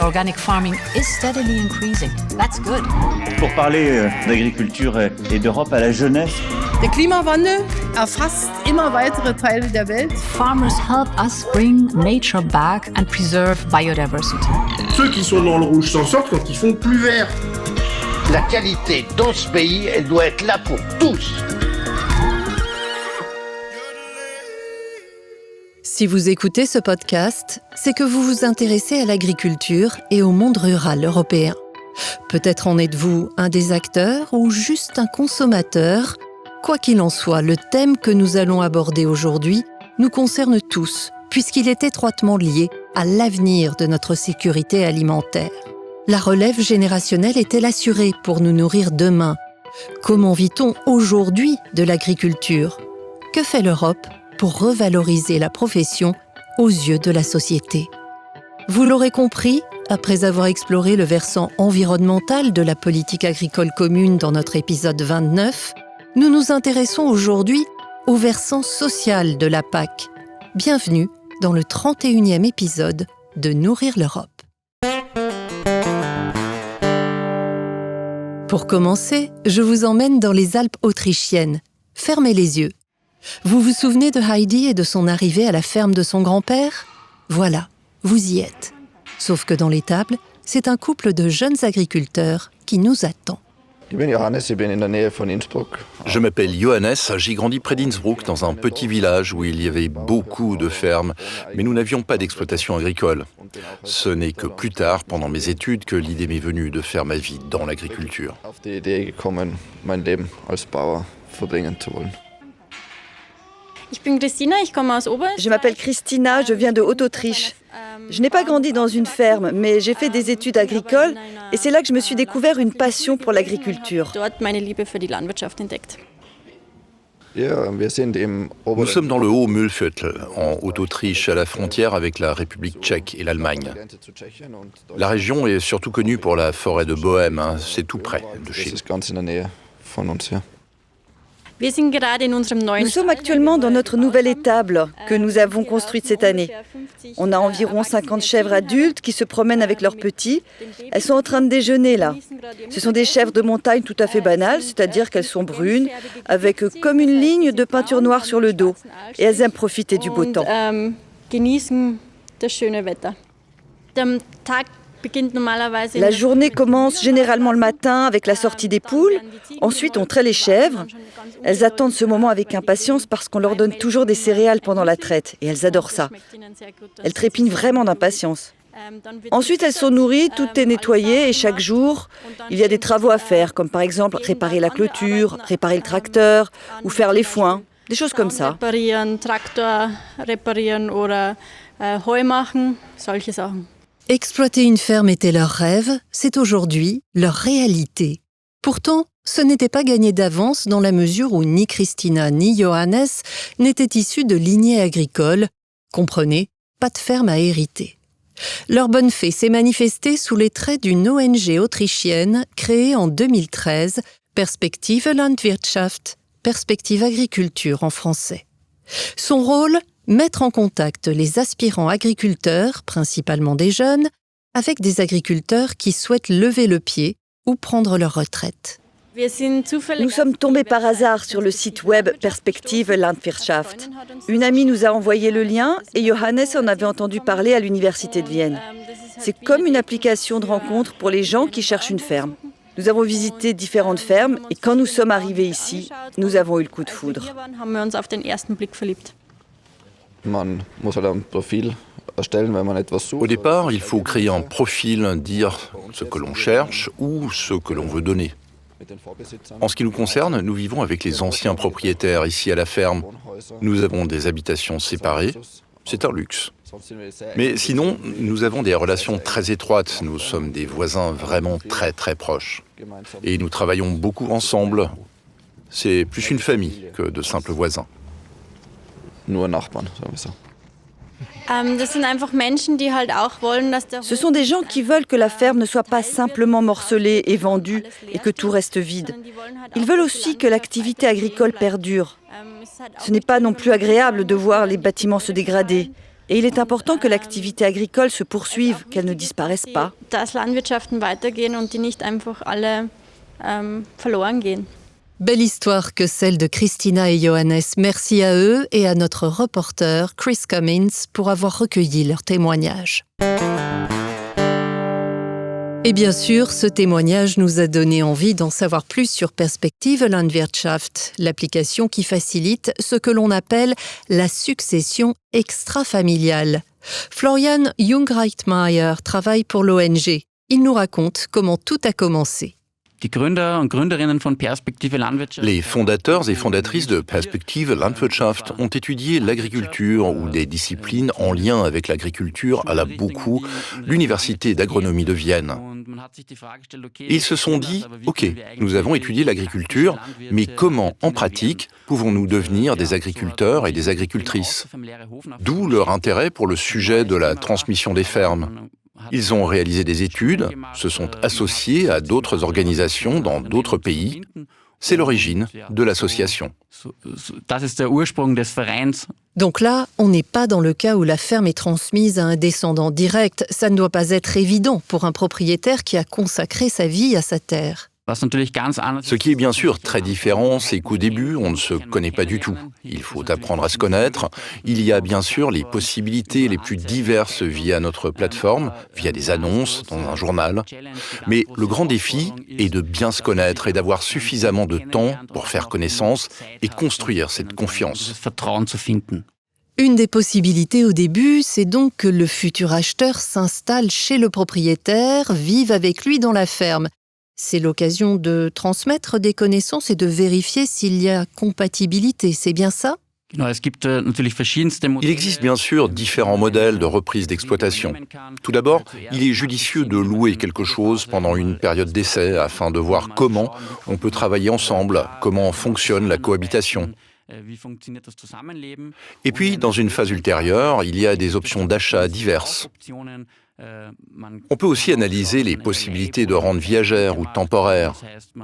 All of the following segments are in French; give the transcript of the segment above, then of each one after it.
organic farming is steadily increasing. That's good. Pour parler d'agriculture et d'Europe à la jeunesse. Der Klimawandel erfasst immer weitere Teile der Welt. Farmers help us bring nature back and preserve biodiversity. Ceux qui sont dans le rouge s'en sortent quand ils font plus vert. La qualité dans ce pays, elle doit être là pour tous. Si vous écoutez ce podcast, c'est que vous vous intéressez à l'agriculture et au monde rural européen. Peut-être en êtes-vous un des acteurs ou juste un consommateur. Quoi qu'il en soit, le thème que nous allons aborder aujourd'hui nous concerne tous, puisqu'il est étroitement lié à l'avenir de notre sécurité alimentaire. La relève générationnelle est-elle assurée pour nous nourrir demain ? Comment vit-on aujourd'hui de l'agriculture ? Que fait l'Europe pour revaloriser la profession aux yeux de la société ? Vous l'aurez compris, après avoir exploré le versant environnemental de la politique agricole commune dans notre épisode 29, nous nous intéressons aujourd'hui au versant social de la PAC. Bienvenue dans le 31e épisode de Nourrir l'Europe. Pour commencer, je vous emmène dans les Alpes autrichiennes. Fermez les yeux. Vous vous souvenez de Heidi et de son arrivée à la ferme de son grand-père ? Voilà, vous y êtes. Sauf que dans l'étable, c'est un couple de jeunes agriculteurs qui nous attend. Je m'appelle Johannes, j'ai grandi près d'Innsbruck dans un petit village où il y avait beaucoup de fermes, mais nous n'avions pas d'exploitation agricole. Ce n'est que plus tard, pendant mes études, que l'idée m'est venue de faire ma vie dans l'agriculture. Je m'appelle Christina, je viens de Haute-Autriche. Je n'ai pas grandi dans une ferme, mais j'ai fait des études agricoles et c'est là que je me suis découvert une passion pour l'agriculture. Nous sommes dans le Haut-Mühlviertel, en Haute-Autriche, à la frontière avec la République tchèque et l'Allemagne. La région est surtout connue pour la forêt de Bohême, c'est tout près de chez nous. Nous sommes actuellement dans notre nouvelle étable que nous avons construite cette année. On a environ 50 chèvres adultes qui se promènent avec leurs petits. Elles sont en train de déjeuner là. Ce sont des chèvres de montagne tout à fait banales, c'est-à-dire qu'elles sont brunes, avec comme une ligne de peinture noire sur le dos. Et elles aiment profiter du beau temps. La journée commence généralement le matin avec la sortie des poules. Ensuite, on traite les chèvres. Elles attendent ce moment avec impatience parce qu'on leur donne toujours des céréales pendant la traite. Et elles adorent ça. Elles trépignent vraiment d'impatience. Ensuite, elles sont nourries, tout est nettoyé et chaque jour, il y a des travaux à faire, comme par exemple réparer la clôture, réparer le tracteur ou faire les foins, des choses comme ça. Exploiter une ferme était leur rêve, c'est aujourd'hui leur réalité. Pourtant, ce n'était pas gagné d'avance dans la mesure où ni Christina ni Johannes n'étaient issus de lignées agricoles. Comprenez, pas de ferme à hériter. Leur bonne fée s'est manifestée sous les traits d'une ONG autrichienne créée en 2013, Perspektive Landwirtschaft, Perspective Agriculture en français. Son rôle ? Mettre en contact les aspirants agriculteurs, principalement des jeunes, avec des agriculteurs qui souhaitent lever le pied ou prendre leur retraite. Nous sommes tombés par hasard sur le site web Perspektive Landwirtschaft. Une amie nous a envoyé le lien et Johannes en avait entendu parler à l'université de Vienne. C'est comme une application de rencontre pour les gens qui cherchent une ferme. Nous avons visité différentes fermes et quand nous sommes arrivés ici, nous avons eu le coup de foudre. Au départ, il faut créer un profil, dire ce que l'on cherche ou ce que l'on veut donner. En ce qui nous concerne, nous vivons avec les anciens propriétaires ici à la ferme. Nous avons des habitations séparées, c'est un luxe. Mais sinon, nous avons des relations très étroites, nous sommes des voisins vraiment très très proches. Et nous travaillons beaucoup ensemble. C'est plus une famille que de simples voisins. Ce sont des gens qui veulent que la ferme ne soit pas simplement morcelée et vendue et que tout reste vide. Ils veulent aussi que l'activité agricole perdure. Ce n'est pas non plus agréable de voir les bâtiments se dégrader. Et il est important que l'activité agricole se poursuive, qu'elle ne disparaisse pas. Belle histoire que celle de Christina et Johannes. Merci à eux et à notre reporter Chris Cummins pour avoir recueilli leurs témoignages. Et bien sûr, ce témoignage nous a donné envie d'en savoir plus sur Perspektive Landwirtschaft, l'application qui facilite ce que l'on appelle la succession extra-familiale. Florian Jungreitmeier travaille pour l'ONG. Il nous raconte comment tout a commencé. Les fondateurs et fondatrices de Perspektive Landwirtschaft ont étudié l'agriculture ou des disciplines en lien avec l'agriculture à la BUKU, l'Université d'agronomie de Vienne. Ils se sont dit, OK, nous avons étudié l'agriculture, mais comment, en pratique, pouvons-nous devenir des agriculteurs et des agricultrices ? D'où leur intérêt pour le sujet de la transmission des fermes. Ils ont réalisé des études, se sont associés à d'autres organisations dans d'autres pays. C'est l'origine de l'association. Donc là, on n'est pas dans le cas où la ferme est transmise à un descendant direct. Ça ne doit pas être évident pour un propriétaire qui a consacré sa vie à sa terre. Ce qui est bien sûr très différent, c'est qu'au début, on ne se connaît pas du tout. Il faut apprendre à se connaître. Il y a bien sûr les possibilités les plus diverses via notre plateforme, via des annonces dans un journal. Mais le grand défi est de bien se connaître et d'avoir suffisamment de temps pour faire connaissance et construire cette confiance. Une des possibilités au début, c'est donc que le futur acheteur s'installe chez le propriétaire, vive avec lui dans la ferme. C'est l'occasion de transmettre des connaissances et de vérifier s'il y a compatibilité, c'est bien ça ? Il existe bien sûr différents modèles de reprise d'exploitation. Tout d'abord, il est judicieux de louer quelque chose pendant une période d'essai afin de voir comment on peut travailler ensemble, comment fonctionne la cohabitation. Et puis, dans une phase ultérieure, il y a des options d'achat diverses. On peut aussi analyser les possibilités de rente viagère ou temporaire.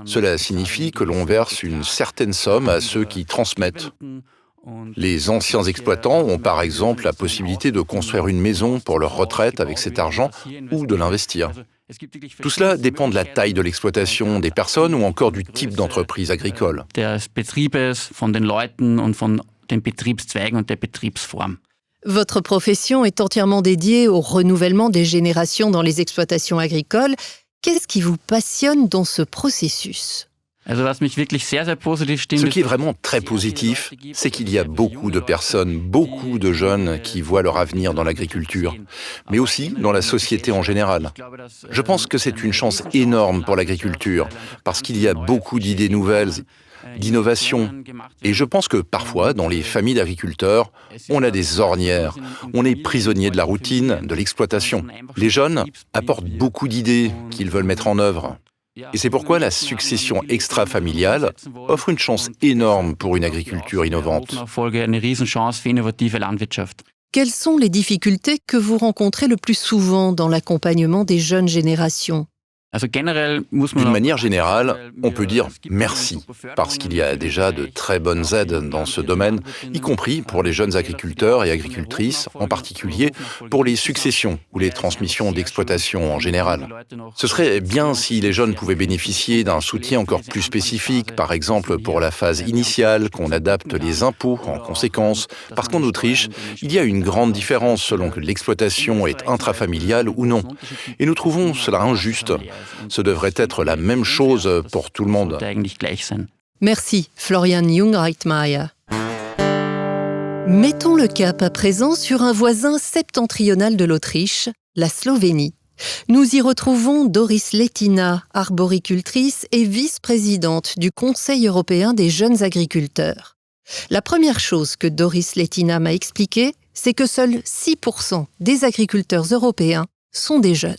Cela signifie que l'on verse une certaine somme à ceux qui transmettent. Les anciens exploitants ont par exemple la possibilité de construire une maison pour leur retraite avec cet argent ou de l'investir. Tout cela dépend de la taille de l'exploitation, des personnes ou encore du type d'entreprise agricole. Votre profession est entièrement dédiée au renouvellement des générations dans les exploitations agricoles. Qu'est-ce qui vous passionne dans ce processus ? Ce qui est vraiment très positif, c'est qu'il y a beaucoup de personnes, beaucoup de jeunes qui voient leur avenir dans l'agriculture, mais aussi dans la société en général. Je pense que c'est une chance énorme pour l'agriculture, parce qu'il y a beaucoup d'idées nouvelles, d'innovation. Et je pense que parfois, dans les familles d'agriculteurs, on a des ornières. On est prisonnier de la routine, de l'exploitation. Les jeunes apportent beaucoup d'idées qu'ils veulent mettre en œuvre. Et c'est pourquoi la succession extra-familiale offre une chance énorme pour une agriculture innovante. Quelles sont les difficultés que vous rencontrez le plus souvent dans l'accompagnement des jeunes générations ? D'une manière générale, on peut dire merci, parce qu'il y a déjà de très bonnes aides dans ce domaine, y compris pour les jeunes agriculteurs et agricultrices, en particulier pour les successions ou les transmissions d'exploitation en général. Ce serait bien si les jeunes pouvaient bénéficier d'un soutien encore plus spécifique, par exemple pour la phase initiale, qu'on adapte les impôts en conséquence, parce qu'en Autriche, il y a une grande différence selon que l'exploitation est intrafamiliale ou non. Et nous trouvons cela injuste. Ce devrait être la même chose pour tout le monde. Merci, Florian Jungreitmeier. Mettons le cap à présent sur un voisin septentrional de l'Autriche, la Slovénie. Nous y retrouvons Doris Letina, arboricultrice et vice-présidente du Conseil européen des jeunes agriculteurs. La première chose que Doris Letina m'a expliquée, c'est que seuls 6% des agriculteurs européens sont des jeunes.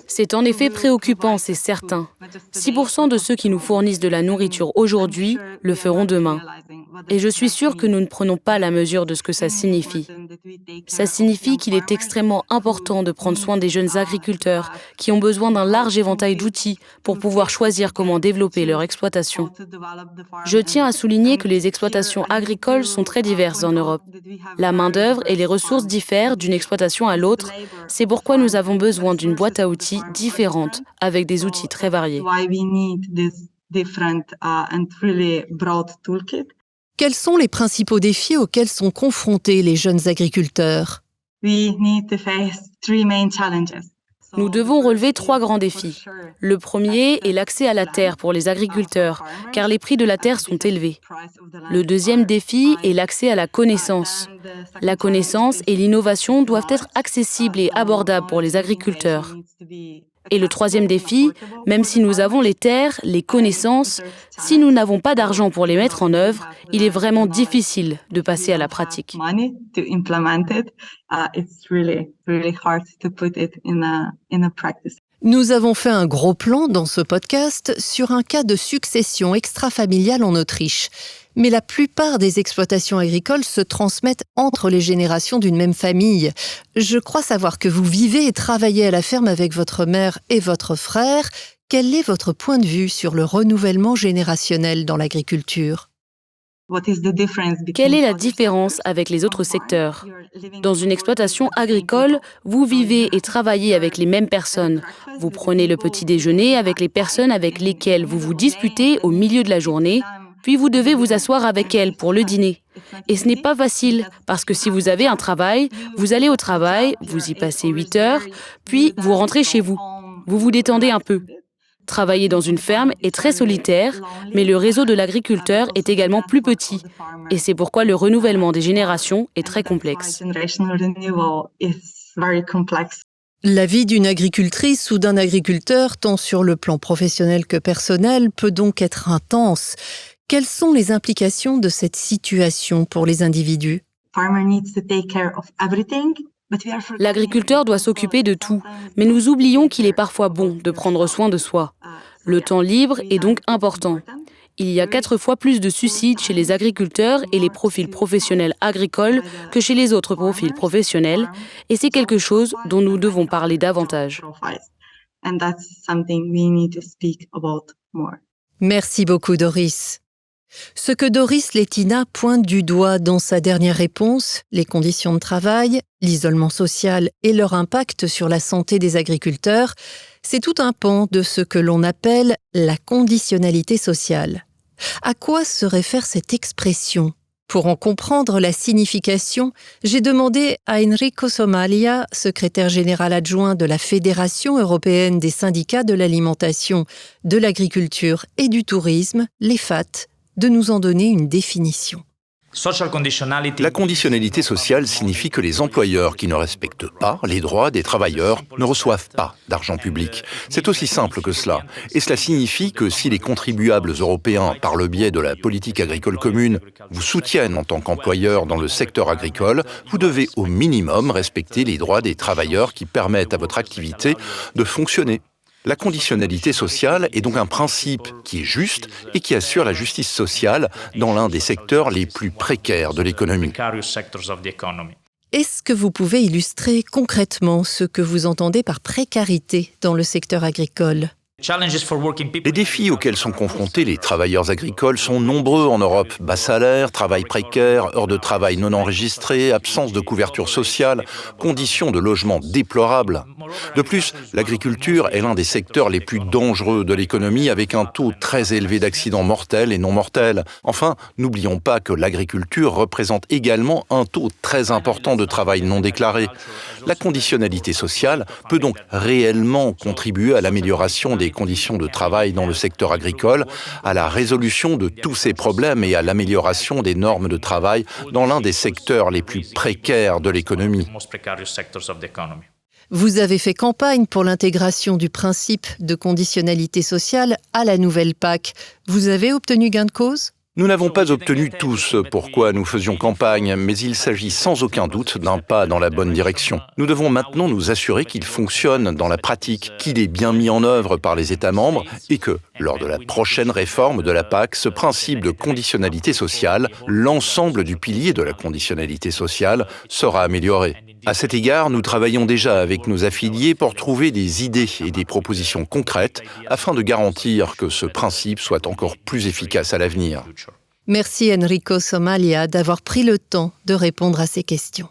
C'est en effet préoccupant, c'est certain. 6% de ceux qui nous fournissent de la nourriture aujourd'hui le feront demain. Et je suis sûre que nous ne prenons pas la mesure de ce que ça signifie. Ça signifie qu'il est extrêmement important de prendre soin des jeunes agriculteurs qui ont besoin d'un large éventail d'outils pour pouvoir choisir comment développer leur exploitation. Je tiens à souligner que les exploitations agricoles sont très diverses en Europe. La main-d'œuvre et les ressources diffèrent d'une exploitation à l'autre. C'est pourquoi nous avons besoin d'une boîte à outils différente, avec des outils très variés. Quels sont les principaux défis auxquels sont confrontés les jeunes agriculteurs ? Nous devons relever 3 grands défis. Le premier est l'accès à la terre pour les agriculteurs, car les prix de la terre sont élevés. Le deuxième défi est l'accès à la connaissance. La connaissance et l'innovation doivent être accessibles et abordables pour les agriculteurs. Et le troisième défi, même si nous avons les terres, les connaissances, si nous n'avons pas d'argent pour les mettre en œuvre, il est vraiment difficile de passer à la pratique. Nous avons fait un gros plan dans ce podcast sur un cas de succession extrafamiliale en Autriche. Mais la plupart des exploitations agricoles se transmettent entre les générations d'une même famille. Je crois savoir que vous vivez et travaillez à la ferme avec votre mère et votre frère. Quel est votre point de vue sur le renouvellement générationnel dans l'agriculture ? Quelle est la différence avec les autres secteurs ? Dans une exploitation agricole, vous vivez et travaillez avec les mêmes personnes. Vous prenez le petit déjeuner avec les personnes avec lesquelles vous vous disputez au milieu de la journée, puis vous devez vous asseoir avec elles pour le dîner. Et ce n'est pas facile, parce que si vous avez un travail, vous allez au travail, vous y passez 8 heures, puis vous rentrez chez vous. Vous vous détendez un peu. Travailler dans une ferme est très solitaire, mais le réseau de l'agriculteur est également plus petit. Et c'est pourquoi le renouvellement des générations est très complexe. La vie d'une agricultrice ou d'un agriculteur, tant sur le plan professionnel que personnel, peut donc être intense. Quelles sont les implications de cette situation pour les individus ? L'agriculteur doit s'occuper de tout, mais nous oublions qu'il est parfois bon de prendre soin de soi. Le temps libre est donc important. Il y a 4 fois plus de suicides chez les agriculteurs et les profils professionnels agricoles que chez les autres profils professionnels, et c'est quelque chose dont nous devons parler davantage. Merci beaucoup, Doris. Ce que Doris Lettina pointe du doigt dans sa dernière réponse, les conditions de travail, l'isolement social et leur impact sur la santé des agriculteurs, c'est tout un pan de ce que l'on appelle la conditionnalité sociale. À quoi se réfère cette expression ? Pour en comprendre la signification, j'ai demandé à Enrico Somaglia, secrétaire général adjoint de la Fédération européenne des syndicats de l'alimentation, de l'agriculture et du tourisme, l'EFAT, de nous en donner une définition. La conditionnalité sociale signifie que les employeurs qui ne respectent pas les droits des travailleurs ne reçoivent pas d'argent public. C'est aussi simple que cela. Et cela signifie que si les contribuables européens, par le biais de la politique agricole commune, vous soutiennent en tant qu'employeur dans le secteur agricole, vous devez au minimum respecter les droits des travailleurs qui permettent à votre activité de fonctionner. La conditionnalité sociale est donc un principe qui est juste et qui assure la justice sociale dans l'un des secteurs les plus précaires de l'économie. Est-ce que vous pouvez illustrer concrètement ce que vous entendez par précarité dans le secteur agricole ? Les défis auxquels sont confrontés les travailleurs agricoles sont nombreux en Europe. Bas salaire, travail précaire, heures de travail non enregistrées, absence de couverture sociale, conditions de logement déplorables. De plus, l'agriculture est l'un des secteurs les plus dangereux de l'économie avec un taux très élevé d'accidents mortels et non mortels. Enfin, n'oublions pas que l'agriculture représente également un taux très important de travail non déclaré. La conditionnalité sociale peut donc réellement contribuer à l'amélioration des conditions de travail dans le secteur agricole, à la résolution de tous ces problèmes et à l'amélioration des normes de travail dans l'un des secteurs les plus précaires de l'économie. Vous avez fait campagne pour l'intégration du principe de conditionnalité sociale à la nouvelle PAC. Vous avez obtenu gain de cause ? Nous n'avons pas obtenu tout ce pourquoi nous faisions campagne, mais il s'agit sans aucun doute d'un pas dans la bonne direction. Nous devons maintenant nous assurer qu'il fonctionne dans la pratique, qu'il est bien mis en œuvre par les États membres et que, lors de la prochaine réforme de la PAC, ce principe de conditionnalité sociale, l'ensemble du pilier de la conditionnalité sociale, sera amélioré. À cet égard, nous travaillons déjà avec nos affiliés pour trouver des idées et des propositions concrètes afin de garantir que ce principe soit encore plus efficace à l'avenir. Merci Enrico Somaglia d'avoir pris le temps de répondre à ces questions.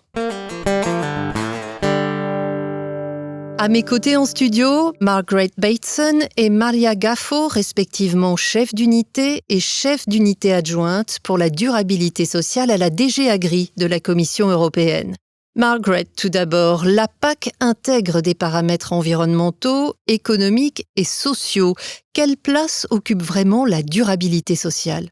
À mes côtés en studio, Margaret Bateson et Maria Gaffo, respectivement chef d'unité et chef d'unité adjointe pour la durabilité sociale à la DG Agri de la Commission européenne. Margaret, tout d'abord, la PAC intègre des paramètres environnementaux, économiques et sociaux. Quelle place occupe vraiment la durabilité sociale ?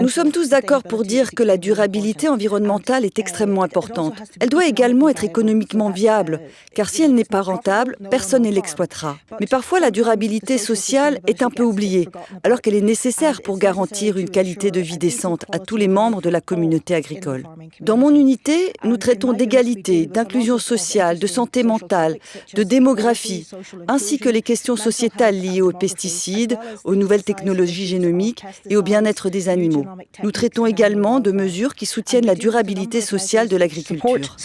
Nous sommes tous d'accord pour dire que la durabilité environnementale est extrêmement importante. Elle doit également être économiquement viable, car si elle n'est pas rentable, personne ne l'exploitera. Mais parfois, la durabilité sociale est un peu oubliée, alors qu'elle est nécessaire pour garantir une qualité de vie décente à tous les membres de la communauté agricole. Dans mon unité, nous traitons d'égalité, d'inclusion sociale, de santé mentale, de démographie, ainsi que les questions sociétales liées aux pesticides, aux nouvelles technologies génomiques, et au bien-être des animaux. Nous traitons également de mesures qui soutiennent la durabilité sociale de l'agriculture.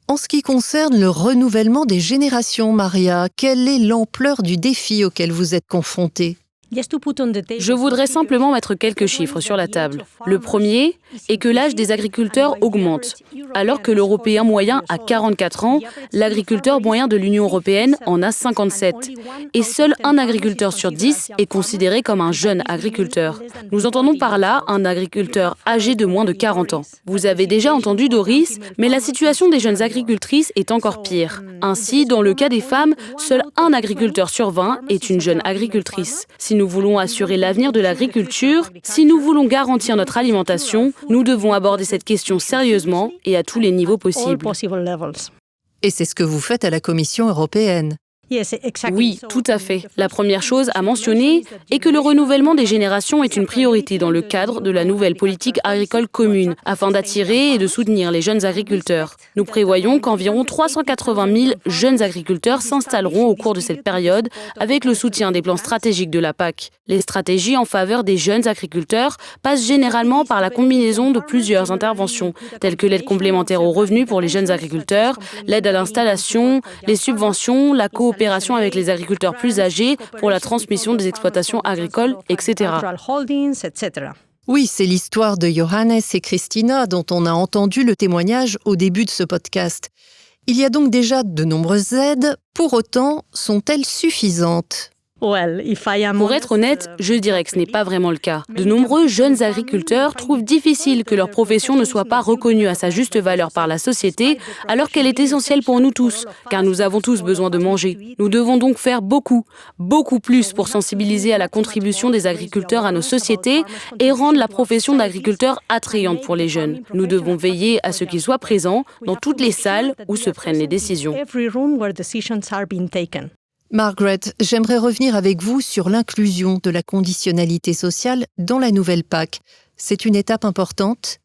En ce qui concerne le renouvellement des générations, Maria, quelle est l'ampleur du défi auquel vous êtes confrontée ? Je voudrais simplement mettre quelques chiffres sur la table. Le premier est que l'âge des agriculteurs augmente. Alors que l'Européen moyen a 44 ans, l'agriculteur moyen de l'Union européenne en a 57. Et seul un agriculteur sur 10 est considéré comme un jeune agriculteur. Nous entendons par là un agriculteur âgé de moins de 40 ans. Vous avez déjà entendu Doris, mais la situation des jeunes agricultrices est encore pire. Ainsi, dans le cas des femmes, seul un agriculteur sur 20 est une jeune agricultrice. Si nous voulons assurer l'avenir de l'agriculture, si nous voulons garantir notre alimentation, nous devons aborder cette question sérieusement et à tous les niveaux possibles. Et c'est ce que vous faites à la Commission européenne. Oui, tout à fait. La première chose à mentionner est que le renouvellement des générations est une priorité dans le cadre de la nouvelle politique agricole commune, afin d'attirer et de soutenir les jeunes agriculteurs. Nous prévoyons qu'environ 380 000 jeunes agriculteurs s'installeront au cours de cette période avec le soutien des plans stratégiques de la PAC. Les stratégies en faveur des jeunes agriculteurs passent généralement par la combinaison de plusieurs interventions, telles que l'aide complémentaire aux revenus pour les jeunes agriculteurs, l'aide à l'installation, les subventions, la coopération avec les agriculteurs plus âgés pour la transmission des exploitations agricoles, etc. Oui, c'est l'histoire de Johannes et Christina dont on a entendu le témoignage au début de ce podcast. Il y a donc déjà de nombreuses aides, pour autant, sont-elles suffisantes ? Pour être honnête, je dirais que ce n'est pas vraiment le cas. De nombreux jeunes agriculteurs trouvent difficile que leur profession ne soit pas reconnue à sa juste valeur par la société, alors qu'elle est essentielle pour nous tous, car nous avons tous besoin de manger. Nous devons donc faire beaucoup plus pour sensibiliser à la contribution des agriculteurs à nos sociétés et rendre la profession d'agriculteur attrayante pour les jeunes. Nous devons veiller à ce qu'ils soient présents dans toutes les salles où se prennent les décisions. Margaret, j'aimerais revenir avec vous sur l'inclusion de la conditionnalité sociale dans la nouvelle PAC. C'est une étape importante ?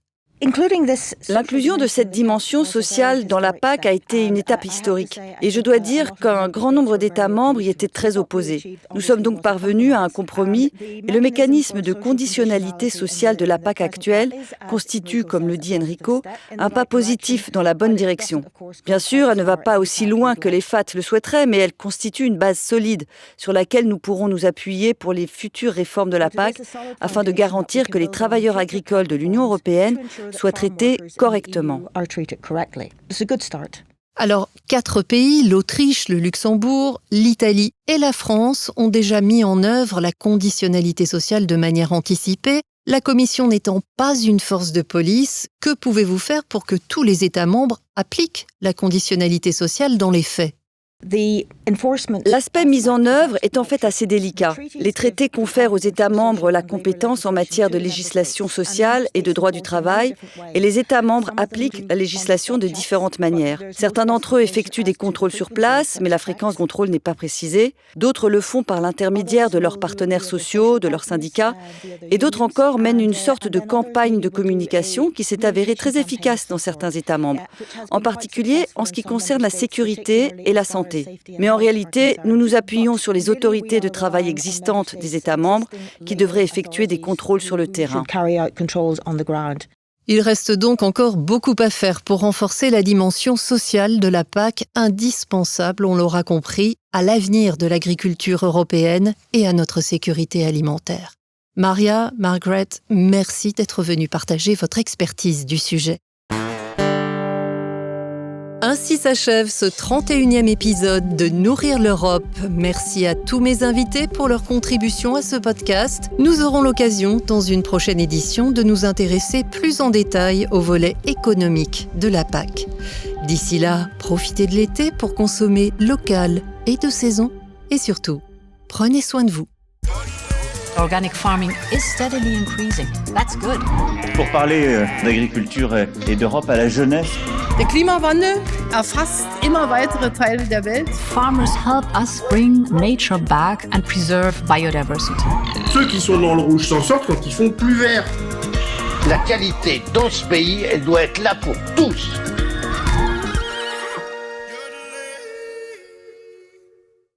L'inclusion de cette dimension sociale dans la PAC a été une étape historique. Et je dois dire qu'un grand nombre d'États membres y étaient très opposés. Nous sommes donc parvenus à un compromis et le mécanisme de conditionnalité sociale de la PAC actuelle constitue, comme le dit Enrico, un pas positif dans la bonne direction. Bien sûr, elle ne va pas aussi loin que les FAT le souhaiteraient, mais elle constitue une base solide sur laquelle nous pourrons nous appuyer pour les futures réformes de la PAC afin de garantir que les travailleurs agricoles de l'Union européenne soient traités correctement. Alors, 4 pays, l'Autriche, le Luxembourg, l'Italie et la France, ont déjà mis en œuvre la conditionnalité sociale de manière anticipée. La Commission n'étant pas une force de police, que pouvez-vous faire pour que tous les États membres appliquent la conditionnalité sociale dans les faits ? L'aspect mis en œuvre est en fait assez délicat. Les traités confèrent aux États membres la compétence en matière de législation sociale et de droit du travail, et les États membres appliquent la législation de différentes manières. Certains d'entre eux effectuent des contrôles sur place, mais la fréquence de contrôle n'est pas précisée. D'autres le font par l'intermédiaire de leurs partenaires sociaux, de leurs syndicats, et d'autres encore mènent une sorte de campagne de communication qui s'est avérée très efficace dans certains États membres, en particulier en ce qui concerne la sécurité et la santé. Mais en réalité, nous nous appuyons sur les autorités de travail existantes des États membres qui devraient effectuer des contrôles sur le terrain. Il reste donc encore beaucoup à faire pour renforcer la dimension sociale de la PAC, indispensable, on l'aura compris, à l'avenir de l'agriculture européenne et à notre sécurité alimentaire. Maria, Margaret, merci d'être venue partager votre expertise du sujet. Ainsi s'achève ce 31e épisode de Nourrir l'Europe. Merci à tous mes invités pour leur contribution à ce podcast. Nous aurons l'occasion, dans une prochaine édition, de nous intéresser plus en détail au volet économique de la PAC. D'ici là, profitez de l'été pour consommer local et de saison. Et surtout, prenez soin de vous. Organic farming is steadily increasing. That's good. Pour parler d'agriculture et d'Europe à la jeunesse, Der Klimawandel erfasst immer weitere Teile der Welt. Farmers help us bring nature back and preserve biodiversity. Ceux qui sont dans le rouge s'en sortent quand ils font plus vert. La qualité dans ce pays, elle doit être là pour tous.